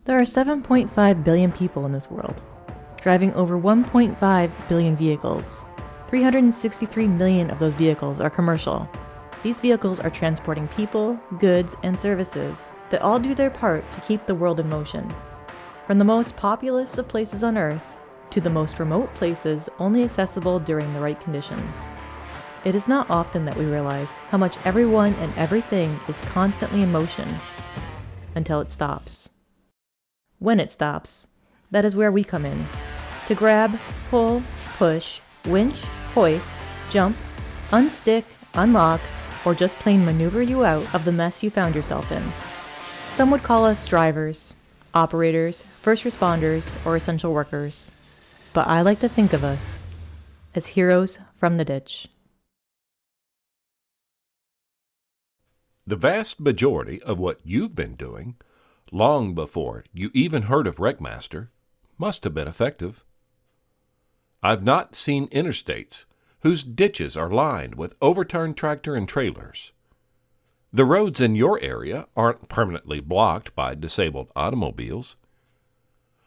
There are 7.5 billion people in this world, driving over 1.5 billion vehicles. 363 million of those vehicles are commercial. These vehicles are transporting people, goods, and services that all do their part to keep the world in motion. From the most populous of places on Earth to the most remote places only accessible during the right conditions. It is not often that we realize how much everyone and everything is constantly in motion until it stops. When it stops, that is where we come in. To grab, pull, push, winch, hoist, jump, unstick, unlock, or just plain maneuver you out of the mess you found yourself in. Some would call us drivers, operators, first responders, or essential workers. But I like to think of us as heroes from the ditch. The vast majority of what you've been doing, long before you even heard of WreckMaster, must have been effective. I've not seen interstates whose ditches are lined with overturned tractor and trailers. The roads in your area aren't permanently blocked by disabled automobiles.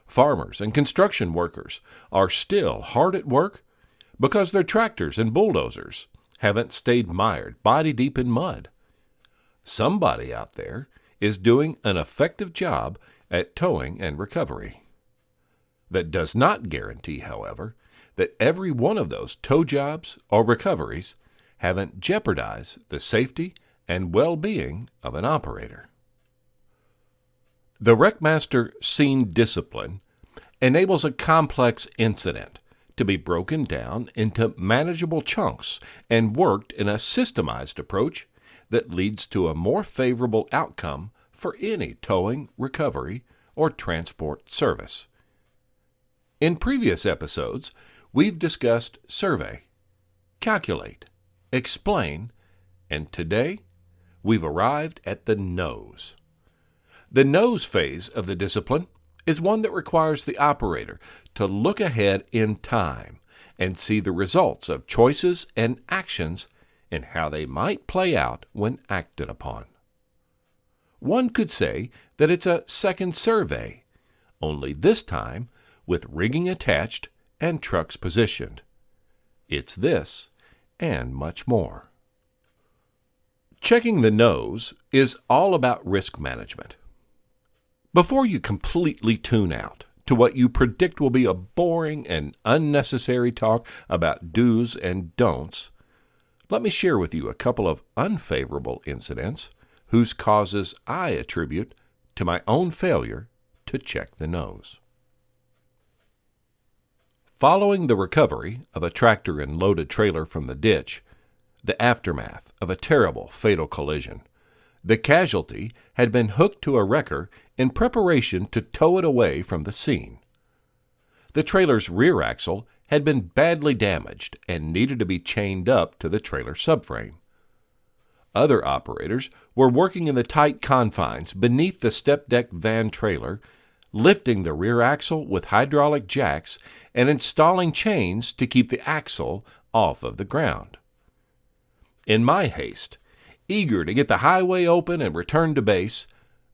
Farmers and construction workers are still hard at work because their tractors and bulldozers haven't stayed mired body deep in mud. Somebody out there is doing an effective job at towing and recovery. That does not guarantee, however, that every one of those tow jobs or recoveries haven't jeopardized the safety and well-being of an operator. The WreckMaster S.C.E.N.E discipline enables a complex incident to be broken down into manageable chunks and worked in a systemized approach that leads to a more favorable outcome for any towing, recovery, or transport service. In previous episodes, we've discussed survey, calculate, explain, and today we've arrived at the nose. The nose phase of the discipline is one that requires the operator to look ahead in time and see the results of choices and actions and how they might play out when acted upon. One could say that it's a second survey, only this time with rigging attached and trucks positioned. It's this and much more. Checking the nose is all about risk management. Before you completely tune out to what you predict will be a boring and unnecessary talk about do's and don'ts, let me share with you a couple of unfavorable incidents whose causes I attribute to my own failure to check the nose. Following the recovery of a tractor and loaded trailer from the ditch, the aftermath of a terrible fatal collision, the casualty had been hooked to a wrecker in preparation to tow it away from the scene. The trailer's rear axle had been badly damaged and needed to be chained up to the trailer subframe. Other operators were working in the tight confines beneath the step deck van trailer, lifting the rear axle with hydraulic jacks and installing chains to keep the axle off of the ground. In my haste, eager to get the highway open and return to base,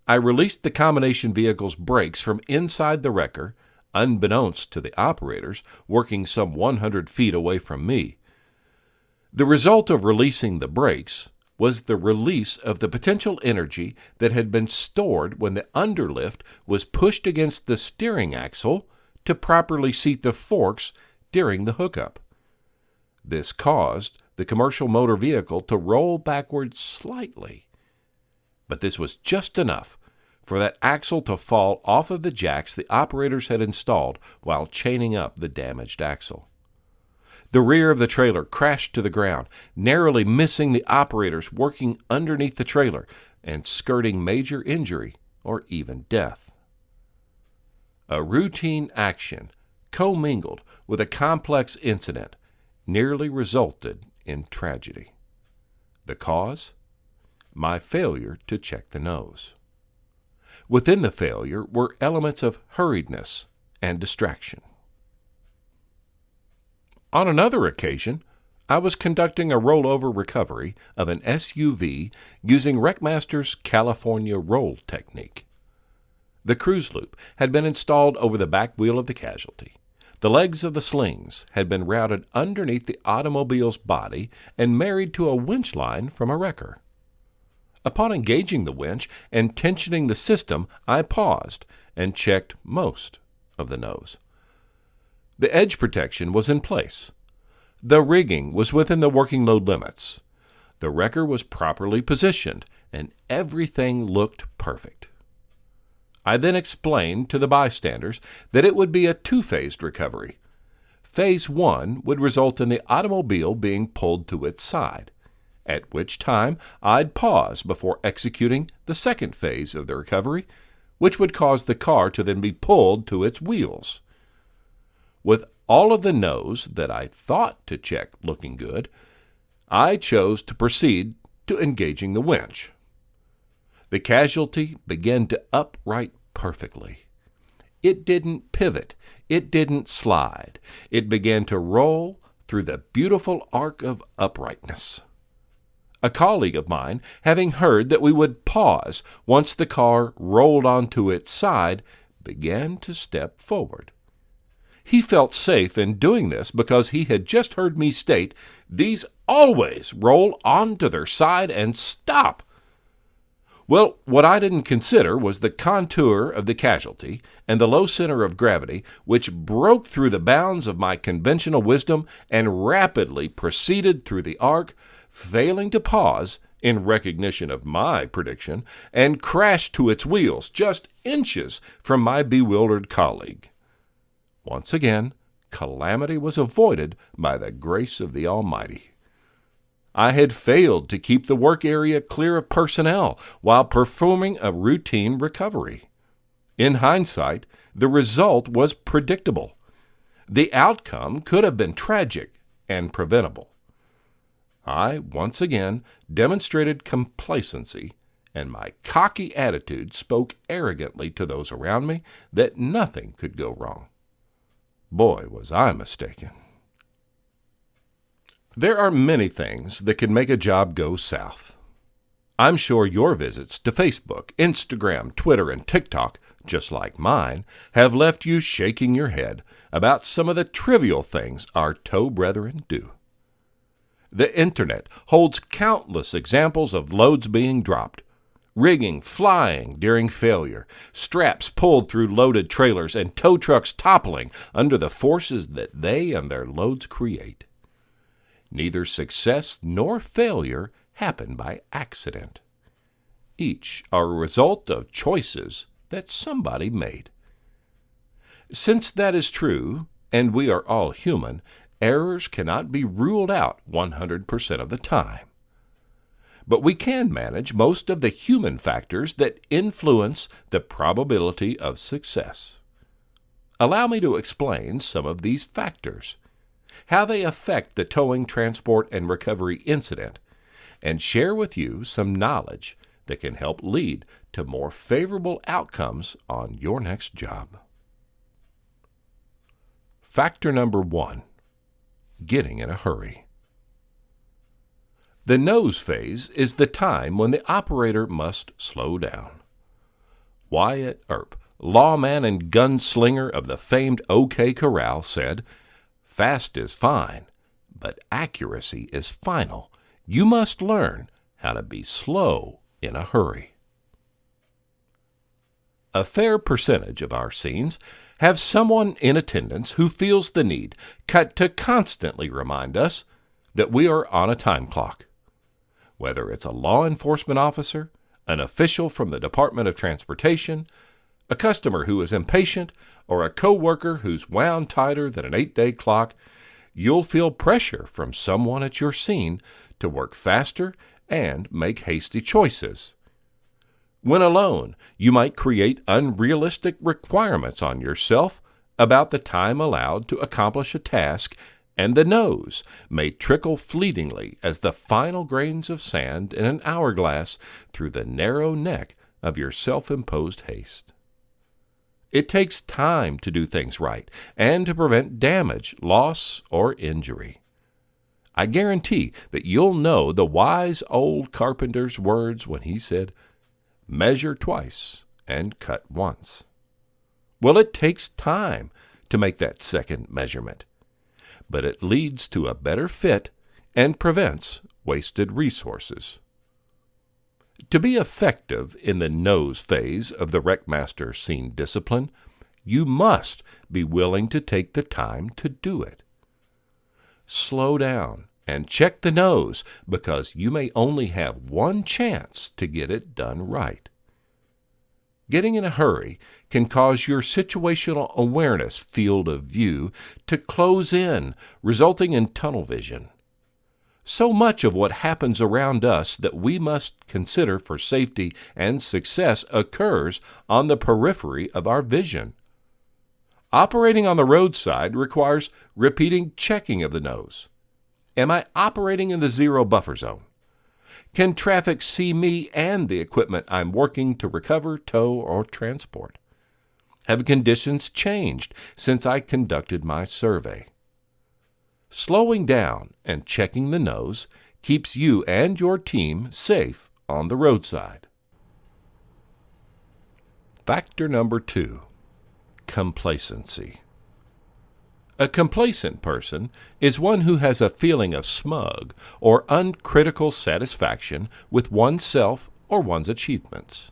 I released the combination vehicle's brakes from inside the wrecker, unbeknownst to the operators working some 100 feet away from me. The result of releasing the brakes was the release of the potential energy that had been stored when the underlift was pushed against the steering axle to properly seat the forks during the hookup. This caused the commercial motor vehicle to roll backwards slightly. But this was just enough for that axle to fall off of the jacks the operators had installed while chaining up the damaged axle. The rear of the trailer crashed to the ground, narrowly missing the operators working underneath the trailer and skirting major injury or even death. A routine action commingled with a complex incident nearly resulted in tragedy. The cause? My failure to check the nose. Within the failure were elements of hurriedness and distraction. On another occasion, I was conducting a rollover recovery of an SUV using WreckMaster's California roll technique. The cruise loop had been installed over the back wheel of the Casualty. The legs of the slings had been routed underneath the automobile's body and married to a winch line from a wrecker. Upon engaging the winch and tensioning the system, I paused and checked most of the nose. The edge protection was in place. The rigging was within the working load limits. The wrecker was properly positioned, and everything looked perfect. I then explained to the bystanders that it would be a two-phased recovery. Phase 1 would result in the automobile being pulled to its side, at which time I'd pause before executing the second phase of the recovery, which would cause the car to then be pulled to its wheels. With all of the nose that I thought to check looking good, I chose to proceed to engaging the winch. The Casualty began to upright perfectly. It didn't pivot. It didn't slide. It began to roll through the beautiful arc of uprightness. A colleague of mine, having heard that we would pause once the car rolled onto its side, began to step forward. He felt safe in doing this because he had just heard me state, "These always roll onto their side and stop." Well, what I didn't consider was the contour of the Casualty and the low center of gravity, which broke through the bounds of my conventional wisdom and rapidly proceeded through the arc, failing to pause in recognition of my prediction, and crashed to its wheels just inches from my bewildered colleague. Once again, calamity was avoided by the grace of the Almighty. I had failed to keep the work area clear of personnel while performing a routine recovery. In hindsight, the result was predictable. The outcome could have been tragic and preventable. I once again demonstrated complacency, and my cocky attitude spoke arrogantly to those around me that nothing could go wrong. Boy, was I mistaken. There are many things that can make a job go south. I'm sure your visits to Facebook, Instagram, Twitter, and TikTok, just like mine, have left you shaking your head about some of the trivial things our tow brethren do. The Internet holds countless examples of loads being dropped, rigging flying during failure, straps pulled through loaded trailers, and tow trucks toppling under the forces that they and their loads create. Neither success nor failure happen by accident. Each are a result of choices that somebody made. Since that is true, and we are all human, errors cannot be ruled out 100% of the time. But we can manage most of the human factors that influence the probability of success. Allow me to explain some of these factors, how they affect the towing, transport, and recovery incident, and share with you some knowledge that can help lead to more favorable outcomes on your next job. Factor number 1, getting in a hurry. The nose phase is the time when the operator must slow down. Wyatt Earp, lawman and gunslinger of the famed OK Corral, said, "Fast is fine, but accuracy is final. You must learn how to be slow in a hurry." A fair percentage of our scenes have someone in attendance who feels the need to constantly remind us that we are on a time clock. Whether it's a law enforcement officer, an official from the Department of Transportation, a customer who is impatient, or a coworker who's wound tighter than an 8-day clock, you'll feel pressure from someone at your scene to work faster and make hasty choices. When alone, you might create unrealistic requirements on yourself about the time allowed to accomplish a task, and the nose may trickle fleetingly as the final grains of sand in an hourglass through the narrow neck of your self-imposed haste. It takes time to do things right and to prevent damage, loss, or injury. I guarantee that you'll know the wise old carpenter's words when he said, "Measure twice and cut once. Well, it takes time to make that second measurement, but it leads to a better fit and prevents wasted resources. To be effective in the nose phase of the WreckMaster S.C.E.N.E discipline, you must be willing to take the time to do it. Slow down and check the nose, because you may only have one chance to get it done right. Getting in a hurry can cause your situational awareness field of view to close in, resulting in tunnel vision. So much of what happens around us that we must consider for safety and success occurs on the periphery of our vision. Operating on the roadside requires repeating checking of the nose. Am I operating in the zero buffer zone? Can traffic see me and the equipment I'm working to recover, tow, or transport? Have conditions changed since I conducted my survey? Slowing down and checking the nose keeps you and your team safe on the roadside. Factor number 2, complacency. A complacent person is one who has a feeling of smug or uncritical satisfaction with oneself or one's achievements.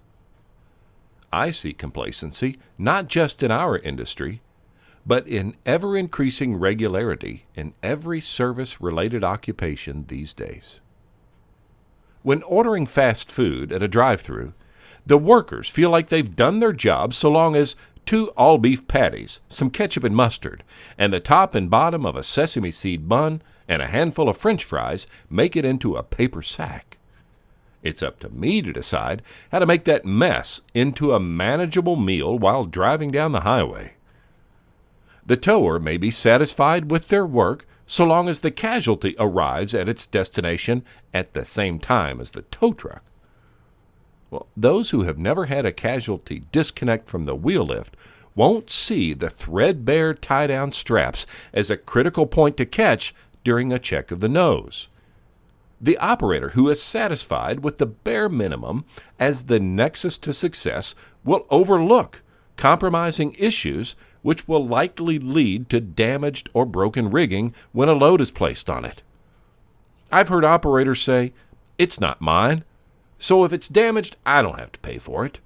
I see complacency not just in our industry, but in ever-increasing regularity in every service-related occupation these days. When ordering fast food at a drive-thru, the workers feel like they've done their job so long as 2 all-beef patties, some ketchup and mustard, and the top and bottom of a sesame seed bun and a handful of French fries make it into a paper sack. It's up to me to decide how to make that mess into a manageable meal while driving down the highway. The tower may be satisfied with their work so long as the casualty arrives at its destination at the same time as the tow truck. Well, those who have never had a casualty disconnect from the wheel lift won't see the threadbare tie-down straps as a critical point to catch during a check of the nose. The operator who is satisfied with the bare minimum as the nexus to success will overlook compromising issues which will likely lead to damaged or broken rigging when a load is placed on it. I've heard operators say, "It's not mine, so if it's damaged, I don't have to pay for it."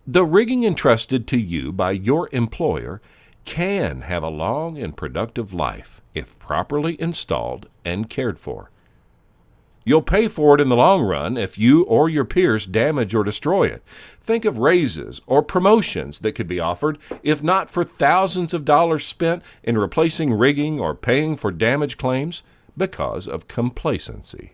The rigging entrusted to you by your employer can have a long and productive life if properly installed and cared for. You'll pay for it in the long run if you or your peers damage or destroy it. Think of raises or promotions that could be offered if not for thousands of dollars spent in replacing rigging or paying for damage claims because of complacency.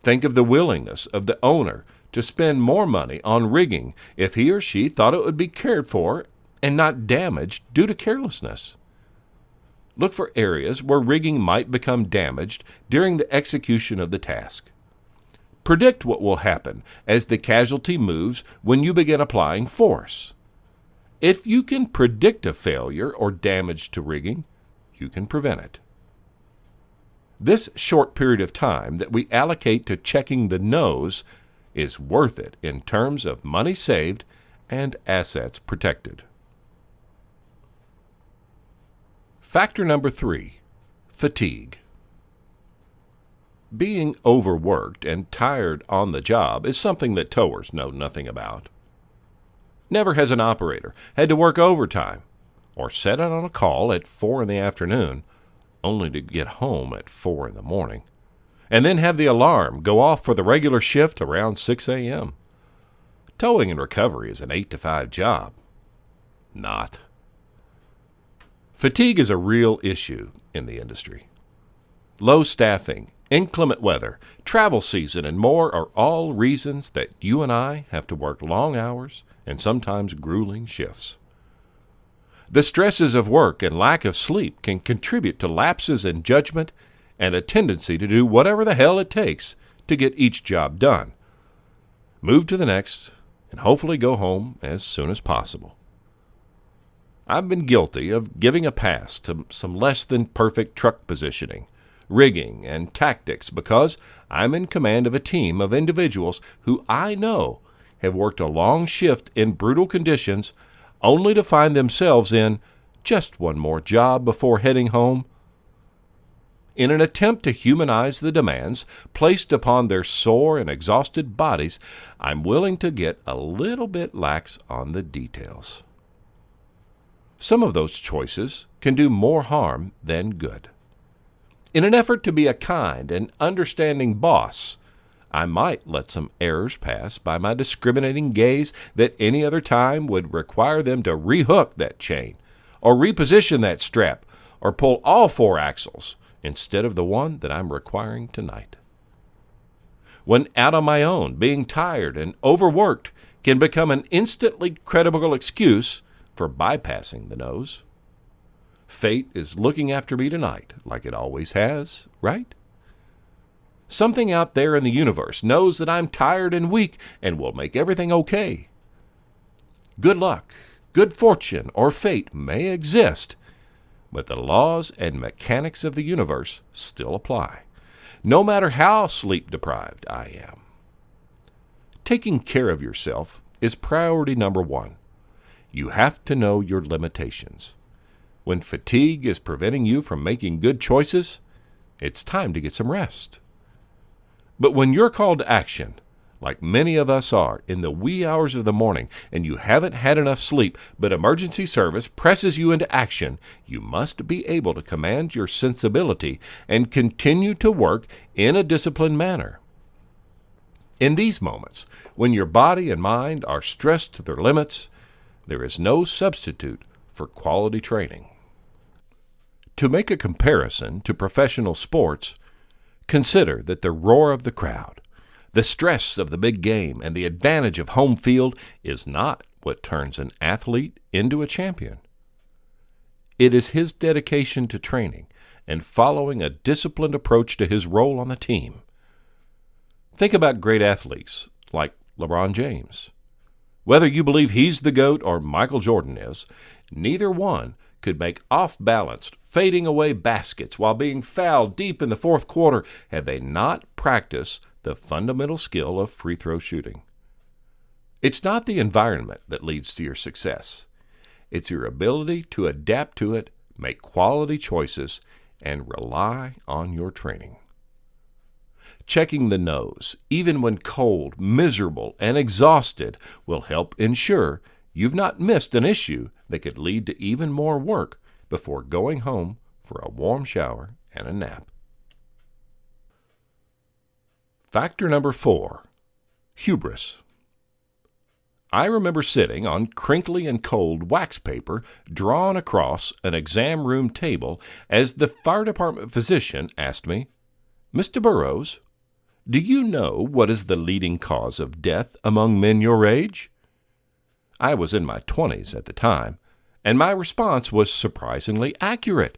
Think of the willingness of the owner to spend more money on rigging if he or she thought it would be cared for and not damaged due to carelessness. Look for areas where rigging might become damaged during the execution of the task. Predict what will happen as the casualty moves when you begin applying force. If you can predict a failure or damage to rigging, you can prevent it. This short period of time that we allocate to checking the nose is worth it in terms of money saved and assets protected. Factor number 3, fatigue. Being overworked and tired on the job is something that towers know nothing about. Never has an operator had to work overtime or set out on a call at 4 in the afternoon only to get home at 4 in the morning and then have the alarm go off for the regular shift around 6 a.m. Towing and recovery is an 8 to 5 job. Not. Fatigue is a real issue in the industry. Low staffing, inclement weather, travel season, and more are all reasons that you and I have to work long hours and sometimes grueling shifts. The stresses of work and lack of sleep can contribute to lapses in judgment and a tendency to do whatever the hell it takes to get each job done. Move to the next and hopefully go home as soon as possible. I've been guilty of giving a pass to some less than perfect truck positioning, rigging, and tactics because I'm in command of a team of individuals who I know have worked a long shift in brutal conditions only to find themselves in just one more job before heading home? In an attempt to humanize the demands placed upon their sore and exhausted bodies, I'm willing to get a little bit lax on the details. Some of those choices can do more harm than good. In an effort to be a kind and understanding boss, I might let some errors pass by my discriminating gaze that any other time would require them to rehook that chain, or reposition that strap, or pull all 4 axles, instead of the one that I'm requiring tonight. When out on my own, being tired and overworked can become an instantly credible excuse for bypassing the nose. Fate is looking after me tonight, like it always has, right? Something out there in the universe knows that I'm tired and weak and will make everything okay. Good luck, good fortune, or fate may exist, but the laws and mechanics of the universe still apply, no matter how sleep-deprived I am. Taking care of yourself is priority number 1. You have to know your limitations. When fatigue is preventing you from making good choices, it's time to get some rest. But when you're called to action, like many of us are in the wee hours of the morning, and you haven't had enough sleep, but emergency service presses you into action, you must be able to command your sensibility and continue to work in a disciplined manner. In these moments, when your body and mind are stressed to their limits, there is no substitute for quality training. To make a comparison to professional sports, consider that the roar of the crowd, the stress of the big game, and the advantage of home field is not what turns an athlete into a champion. It is his dedication to training and following a disciplined approach to his role on the team. Think about great athletes like LeBron James. Whether you believe he's the GOAT or Michael Jordan is, neither one could make off-balanced, fading away baskets while being fouled deep in the fourth quarter had they not practiced the fundamental skill of free throw shooting. It's not the environment that leads to your success. It's your ability to adapt to it, make quality choices, and rely on your training. Checking the nose, even when cold, miserable, and exhausted, will help ensure you've not missed an issue that could lead to even more work before going home for a warm shower and a nap. Factor number 4, hubris. I remember sitting on crinkly and cold wax paper drawn across an exam room table as the fire department physician asked me, "Mr. Burrows, do you know what is the leading cause of death among men your age?" I was in my 20s at the time, and my response was surprisingly accurate,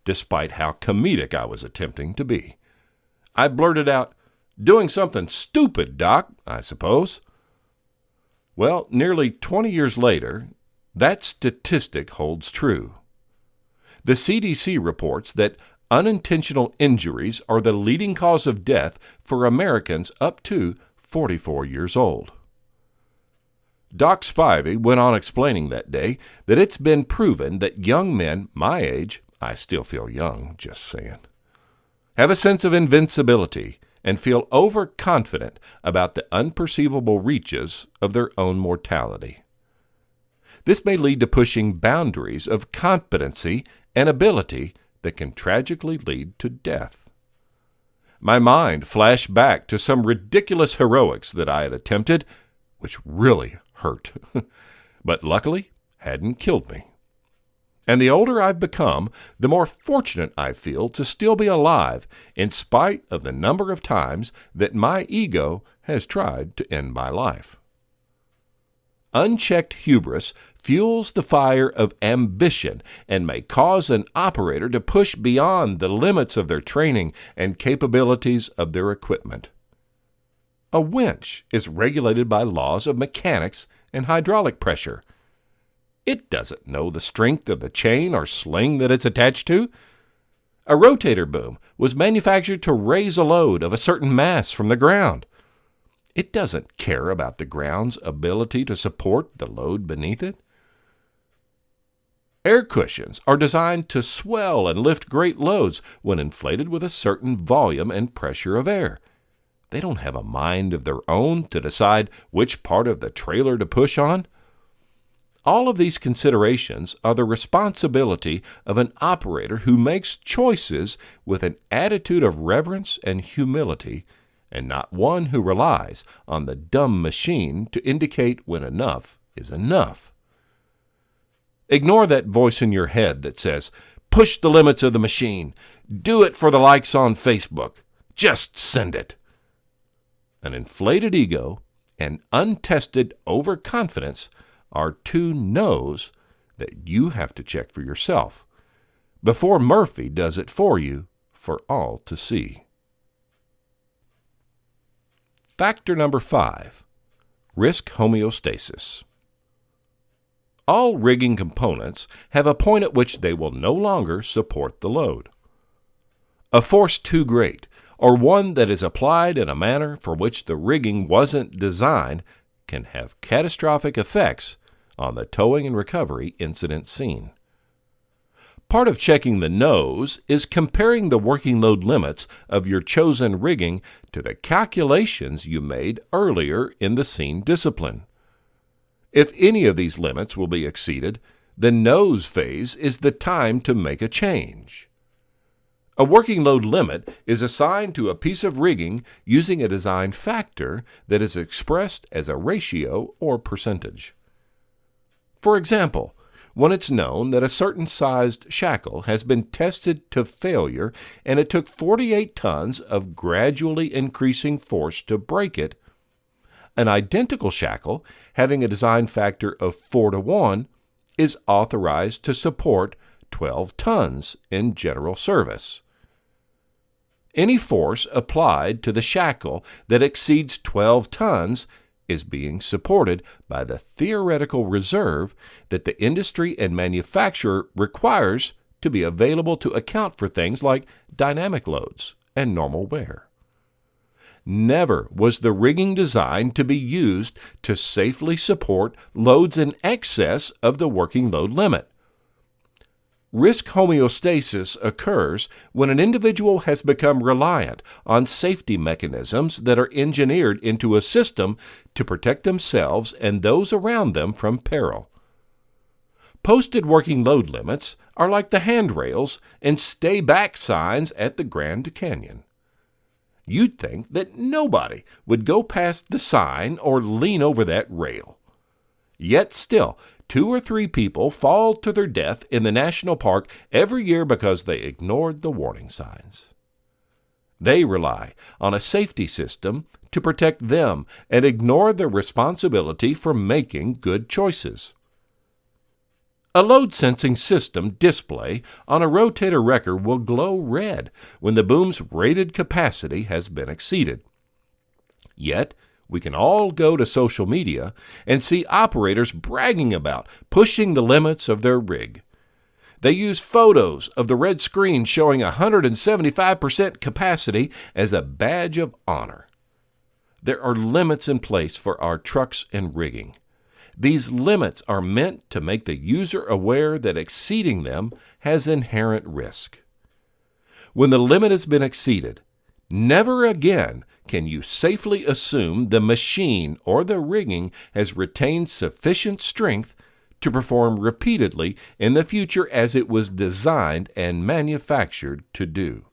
despite how comedic I was attempting to be. I blurted out, "Doing something stupid, Doc, I suppose." Well, nearly 20 years later, that statistic holds true. The CDC reports that unintentional injuries are the leading cause of death for Americans up to 44 years old. Doc Spivey went on explaining that day that it's been proven that young men my age, I still feel young, just saying, have a sense of invincibility and feel overconfident about the unperceivable reaches of their own mortality. This may lead to pushing boundaries of competency and ability that can tragically lead to death. My mind flashed back to some ridiculous heroics that I had attempted, which really hurt, but luckily hadn't killed me. And the older I've become, the more fortunate I feel to still be alive, in spite of the number of times that my ego has tried to end my life. Unchecked hubris fuels the fire of ambition and may cause an operator to push beyond the limits of their training and capabilities of their equipment. A winch is regulated by laws of mechanics and hydraulic pressure. It doesn't know the strength of the chain or sling that it's attached to. A rotator boom was manufactured to raise a load of a certain mass from the ground. It doesn't care about the ground's ability to support the load beneath it. Air cushions are designed to swell and lift great loads when inflated with a certain volume and pressure of air. They don't have a mind of their own to decide which part of the trailer to push on. All of these considerations are the responsibility of an operator who makes choices with an attitude of reverence and humility, and not one who relies on the dumb machine to indicate when enough is enough. Ignore that voice in your head that says, "Push the limits of the machine. Do it for the likes on Facebook. Just send it." An inflated ego and untested overconfidence are two no's that you have to check for yourself before Murphy does it for you for all to see. Factor number 5, risk homeostasis. All rigging components have a point at which they will no longer support the load. A force too great, or one that is applied in a manner for which the rigging wasn't designed, can have catastrophic effects on the towing and recovery incident scene. Part of checking the nose is comparing the working load limits of your chosen rigging to the calculations you made earlier in the scene discipline. If any of these limits will be exceeded, the nose phase is the time to make a change. A working load limit is assigned to a piece of rigging using a design factor that is expressed as a ratio or percentage. For example, when it's known that a certain sized shackle has been tested to failure and it took 48 tons of gradually increasing force to break it, an identical shackle having a design factor of 4:1 is authorized to support 12 tons in general service. Any force applied to the shackle that exceeds 12 tons is being supported by the theoretical reserve that the industry and manufacturer requires to be available to account for things like dynamic loads and normal wear. Never was the rigging designed to be used to safely support loads in excess of the working load limit. Risk homeostasis occurs when an individual has become reliant on safety mechanisms that are engineered into a system to protect themselves and those around them from peril. Posted working load limits are like the handrails and stay back signs at the Grand Canyon. You'd think that nobody would go past the sign or lean over that rail. Yet still, 2 or 3 people fall to their death in the national park every year because they ignored the warning signs. They rely on a safety system to protect them and ignore their responsibility for making good choices. A load-sensing system display on a rotator wrecker will glow red when the boom's rated capacity has been exceeded. Yet, we can all go to social media and see operators bragging about pushing the limits of their rig. They use photos of the red screen showing 175% capacity as a badge of honor. There are limits in place for our trucks and rigging. These limits are meant to make the user aware that exceeding them has inherent risk. When the limit has been exceeded, never again can you safely assume the machine or the rigging has retained sufficient strength to perform repeatedly in the future as it was designed and manufactured to do.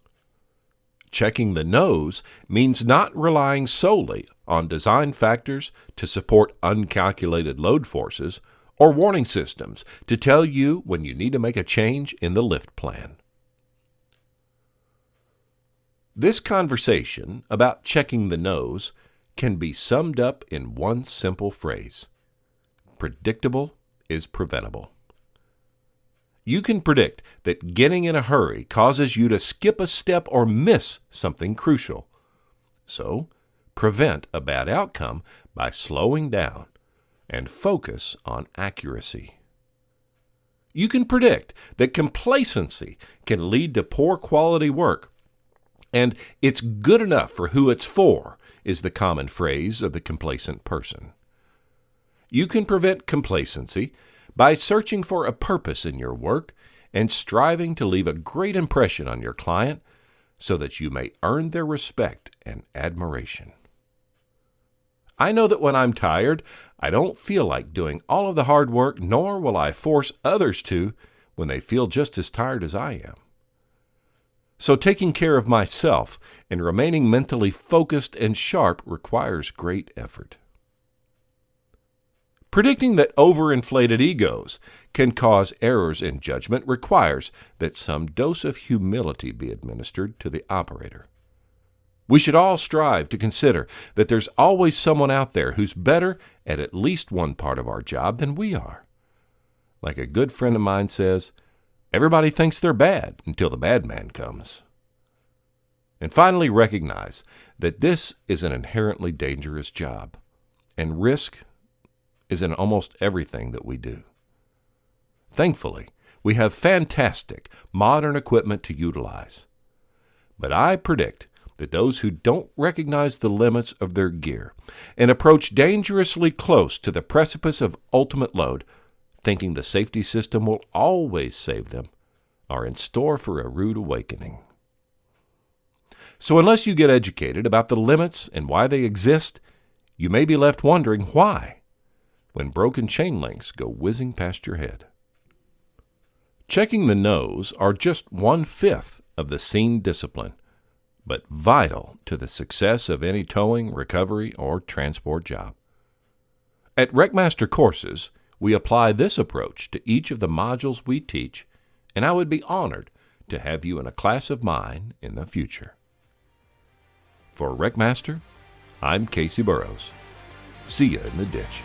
Checking the nose means not relying solely on design factors to support uncalculated load forces or warning systems to tell you when you need to make a change in the lift plan. This conversation about checking the nose can be summed up in one simple phrase: predictable is preventable. You can predict that getting in a hurry causes you to skip a step or miss something crucial. So, prevent a bad outcome by slowing down and focus on accuracy. You can predict that complacency can lead to poor quality work, and it's good enough for who it's for is the common phrase of the complacent person. You can prevent complacency by searching for a purpose in your work and striving to leave a great impression on your client so that you may earn their respect and admiration. I know that when I'm tired, I don't feel like doing all of the hard work, nor will I force others to when they feel just as tired as I am. So taking care of myself and remaining mentally focused and sharp requires great effort. Predicting that overinflated egos can cause errors in judgment requires that some dose of humility be administered to the operator. We should all strive to consider that there's always someone out there who's better at least one part of our job than we are. Like a good friend of mine says, everybody thinks they're bad until the bad man comes. And finally, recognize that this is an inherently dangerous job, and risk is in almost everything that we do. Thankfully, we have fantastic modern equipment to utilize. But I predict that those who don't recognize the limits of their gear and approach dangerously close to the precipice of ultimate load, thinking the safety system will always save them, are in store for a rude awakening. So unless you get educated about the limits and why they exist, you may be left wondering why when broken chain links go whizzing past your head. Checking the nose are just 1/5 of the S.C.E.N.E discipline, but vital to the success of any towing, recovery, or transport job. At WreckMaster Courses, we apply this approach to each of the modules we teach, and I would be honored to have you in a class of mine in the future. For WreckMaster, I'm Casey Burrows. See you in the ditch.